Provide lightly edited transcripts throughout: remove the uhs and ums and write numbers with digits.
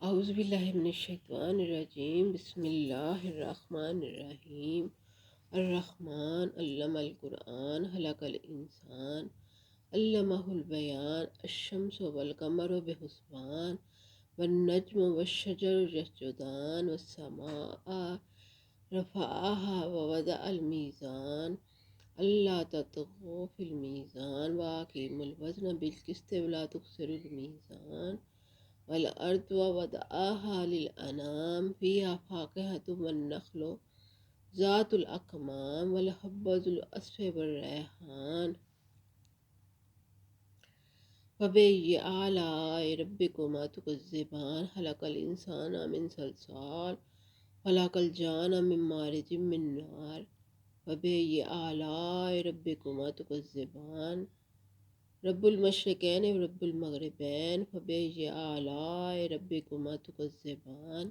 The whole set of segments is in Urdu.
اعوذ باللہ من الشیطان الرجیم، بسم اللہ الرحمن الرحیم۔ الرحمن علم القرآن خلق الانسان علمہ البیان، الشمس والقمر بحسبان والنجم والشجر یسجدان والسماء رفعها ووضع الميزان اللہ تطغوا فی المیزان واقیموا الوزن بالقسط ولا تخسروا الميزان والأرض ووضعها للأنام فيها فاكهة والنخل ذات الأكمام والحب ذو العصف والريحان فبأي آلاء ربكما تكذبان خلق الإنسان من صلصال خلق الجان من مارج من نار فبأي آلاء ربكما تكذبان رب المشرقین و رب المغربین فبأي آلاء ربكما تكذبان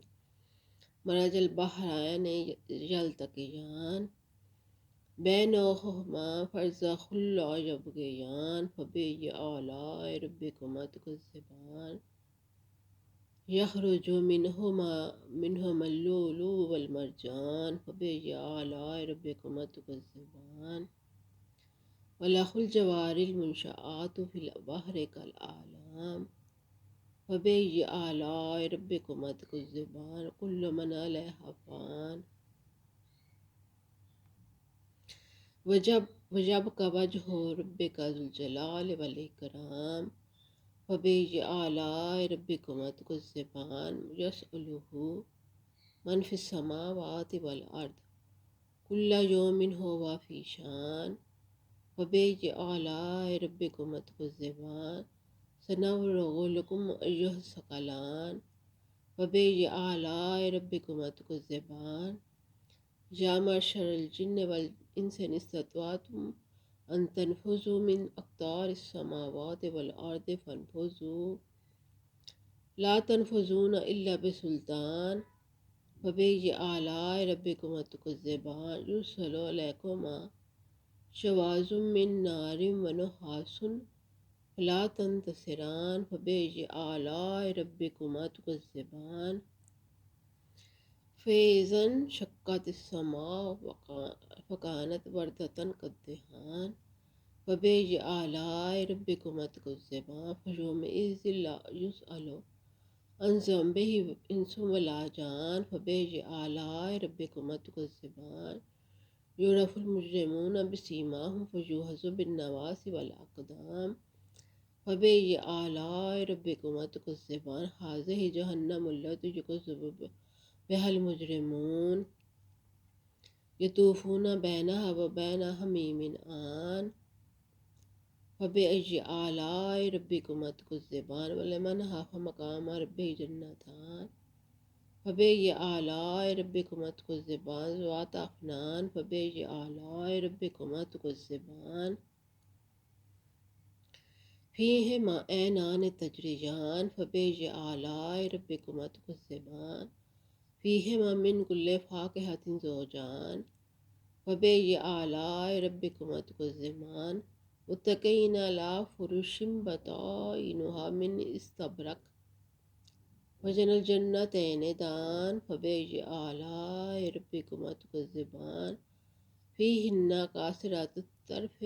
مرج البحرین یلتقیان بینہما برزخ لا یبغیان فبأي آلاء ربكما تكذبان یخرج منہما اللؤلؤ والمرجان فبأي آلاء ربكما تكذبان وَلَهُ الْجَوَارِ الْمُنشَآتُ فِي الْبَحْرِ كَالْأَعْلَامِ فَبِأَيِّ آلَاءِ رَبِّكُمَا تُكَذِّبَانِ كُلُّ مَنْ عَلَيْهَا فَانٍ وَيَبْقَى وَجْهُ رَبِّكَ ذُو الْجَلَالِ وَالْإِكْرَامِ فَبِأَيِّ آلَاءِ رَبِّكُمَا تُكَذِّبَانِ يَسْأَلُهُ مَنْ فِي السَّمَاوَاتِ وَالْأَرْضِ كُلُّ يَوْمٍ هُوَ فِي شَأْنٍ فبأي آلاء ربكما تكذبان سنفرغ لكم أيها الثقلان فبأي آلاء ربكما تكذبان يا معشر الجن والإنس إن استطعتم أن تنفذوا من أقطار السماوات والأرض فانفذوا لا تنفذون إلا بسلطان فبأي آلاء ربكما تكذبان يرسل عليكما شواظ من نار ونحاس فلا تنتصران فبأي آلاء ربكما تكذبان فإذا انشقت السماء فكانت وردة كالدهان فبأي آلاء ربكما تكذبان فيومئذ لا يسأل عن ذنبه إنس ولا جان فبأي آلاء ربكما تكذبان يعرف المجرمون بسيماهم فيؤخذ بالنواصي والأقدام فبأي آلاء ربكما تكذبان هذه جهنم التي يكذب بها المجرمون يطوفون بينها وبين حميم آن فبأي آلاء ربكما تكذبان ولمن خاف مقام ربه جنتان فبأي آلاء ربكما تكذبان ذوات أفنان فبأي آلاء ربكما تكذبان فيهما عينان تجريان فبأي آلاء ربكما تكذبان فيهما من كل فاكهة زوجان فبأي آلاء ربكما تكذبان متكئين على فرش بطائنها من استبرق وجنى الجنتين دان فبأي آلاء ربكما تكذبان فيهن قاصرات الطرف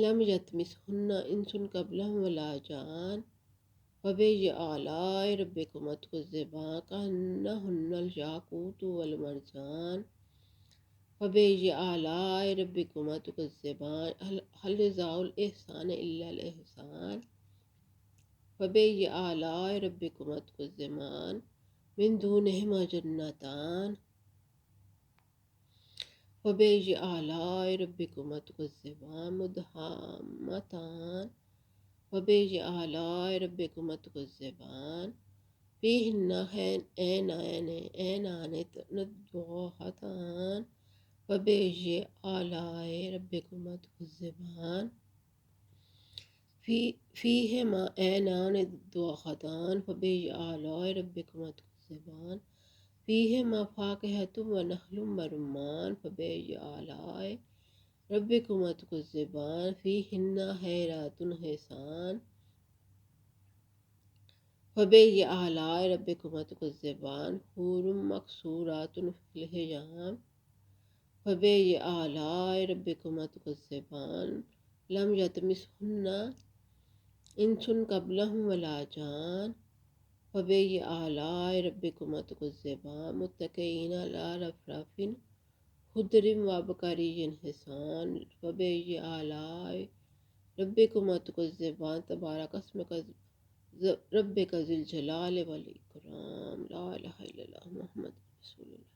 لم يطمثهن إنس قبلهم ولا جان فبأي آلاء ربكما تكذبان كأنهن الياقوت والمرجان فبأي آلاء ربكما تكذبان هل جزاء الإحسان إلا الإحسان فبأي آلاء ربكما تكذبان من دونهما جنتان فبأي آلاء ربكما تكذبان مدهامتان فبأي آلاء ربكما تكذبان فيهن عينان نضاختان فبأي آلاء ربكما تكذبان فيهما عينان ضاختان فبأي آلاء ربكما تكذبان فيهما فاكهة ونخل ورمان فبأي آلاء ربكما تكذبان فيهن حيرات حسان فبأي آلاء ربكما تكذبان حور مقصورات في الحجاب فبأي آلاء ربكما تكذبان لم يطمثهن إنس قبلهم ولا جان فبأي آلاء ربكما تكذبان متكئين على رفرف خضر وعبقري حسان فبأي آلاء ربكما تكذبان تبارك اسمك ربك ذی الجلال والإکرام لا الہ الا اللہ محمد رسول اللہ